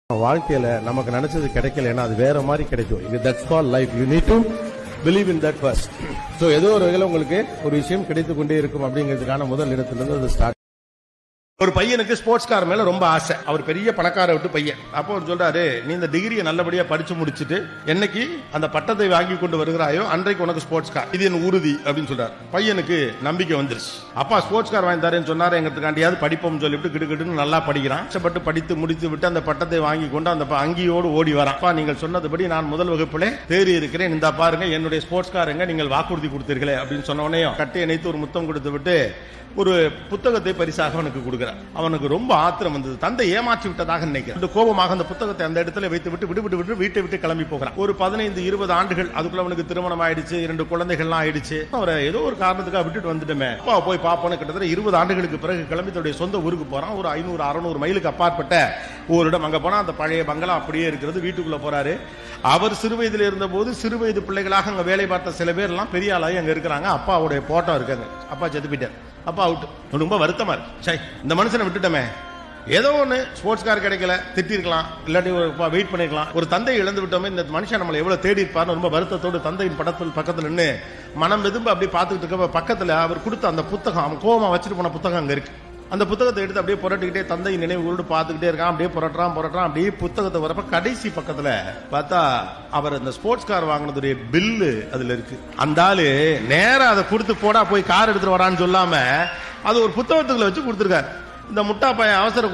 வாழ்க்கையில நமக்கு நினைச்சது கிடைக்கலன்னா அது வேற மாதிரி கிடைக்கும். That's call life. You need to believe in that first. So ஏதோ ஒரு வகையில் உங்களுக்கு ஒரு விஷயம் கிடைத்துக் கொண்டே இருக்கும் அப்படிங்கிறதுக்கான முதல் இடத்திலிருந்து அது ஸ்டார்ட். ஒரு பையனுக்கு ஸ்போர்ட்ஸ் கார் மேல ரொம்ப ஆசை. அவர் பெரிய பணக்கார விட்டு பையன். அப்போ அவர் சொல்றாரு, நீ இந்த டிகிரியை நல்லபடியா படிச்சு முடிச்சுட்டு என்னைக்கு அந்த பட்டத்தை வாங்கி கொண்டு வருகிறாயோ அன்றைக்கு உனக்கு ஸ்போர்ட்ஸ் கார், இது என் உறுதி அப்படின்னு சொல்றாரு. பையனுக்கு நம்பிக்கை வந்துருச்சு. அப்பா ஸ்போர்ட்ஸ் கார் வாங்கி தரேன்னு சொன்னாரு. எங்கிறதுக்காண்டியாவது படிப்போம் சொல்லிட்டு கிடுக்கிட்டு நல்லா படிக்கிறான். கஷ்டப்பட்டு படித்து முடித்து விட்டு அந்த பட்டத்தை வாங்கி கொண்டு அந்த அங்கியோடு ஓடி வரான். அப்பா நீங்கள் சொன்னதுபடி நான் முதல் வகுப்பிலே தேறி இருக்கிறேன், இந்த பாருங்க என்னுடைய ஸ்போர்ட்ஸ் கார் எங்க, நீங்கள் வாக்குறுதி கொடுத்தீர்களே அப்படின்னு சொன்ன உடனே கட்டி இணைத்து ஒரு முத்தம் கொடுத்து விட்டு ஒரு புத்தகத்தை பரிசாக அவனுக்கு கொடுக்கிறார். அவனுக்கு ரொம்ப ஆத்திரம் வந்தது. தந்தை ஏமாற்றி விட்டதாக நினைக்கிறான். கோபமாக அந்த புத்தகத்தை அந்த இடத்துல வைத்து விட்டு வீட்டை விட்டு கிளம்பி போகிறான். ஒரு 15-20 ஆண்டுகள் அதுக்குள்ள அவனுக்கு திருமணம் ஆயிடுச்சு, 2 குழந்தைகள்லாம் ஆயிடுச்சு. அவரை ஏதோ ஒரு காரணத்துக்காக விட்டுட்டு வந்துட்டுமே, அப்பா போய் பாப்போன்னு கிட்டத்தட்ட 20 ஆண்டுகளுக்கு பிறகு கிளம்பி தன்னுடைய சொந்த ஊருக்கு போறான். ஒரு 500-600 மைலுக்கு அப்பாற்பட்ட ஒரு இடம். அங்க போனா அந்த பழைய பங்களா அப்படியே இருக்கிறது. வீட்டுக்குள்ள போறாரு. அவர் சிறு வயதில் இருந்த போது சிறு வயது பிள்ளைகளாக அங்க வேலை பார்த்த சில பேர் எல்லாம் பெரிய ஆளாகி அங்க இருக்கிறாங்க. அப்பாவுடைய போட்டோ இருக்காங்க. அப்பா செத்து போயிட்டார். அப்பா அவுட். ரொம்ப வருத்தமா இருக்கு. இந்த மனுஷனை விட்டுட்டோமே, ஏதோ ஒண்ணு ஸ்போர்ட்ஸ் கார் கிடைக்கல, திட்டிருக்கலாம், இல்லாட்டி வெயிட் பண்ணிருக்கலாம். ஒரு தந்தை இழந்து விட்டோமே, இந்த மனுஷன் நம்மளை எவ்வளவு தேடி இருப்பார்னு ரொம்ப வருத்தத்தோடு தந்தையின் படத்தில் பக்கத்துல நின்று மனம் வெதும்பு அப்படி பார்த்துக்கிட்டு இருக்க பக்கத்துல அவர் கொடுத்த அந்த புத்தகம், அவன் கோவமா வச்சுட்டு போன புத்தகம் அங்க இருக்கு. அந்த புத்தகத்தை எடுத்து அப்படியே புரட்டிக்கிட்டே தந்தை நினைவுகளோடு பார்த்துக்கிட்டே இருக்கான். அப்படியே புரட்டுறான். அப்படியே புத்தகத்தை வரப்ப கடைசி பக்கத்துல பார்த்தா அவர் அந்த ஸ்போர்ட்ஸ் கார் வாங்கினதுடைய பில்லு அதுல இருக்கு. அந்த ஆளு நேரம் அதை கொடுத்து போடா போய் கார் எடுத்துட்டு வரான்னு சொல்லாம அது ஒரு புத்தகத்துக்குள்ள வச்சு கொடுத்துருக்காரு. இந்த முட்டா பையன் அவசர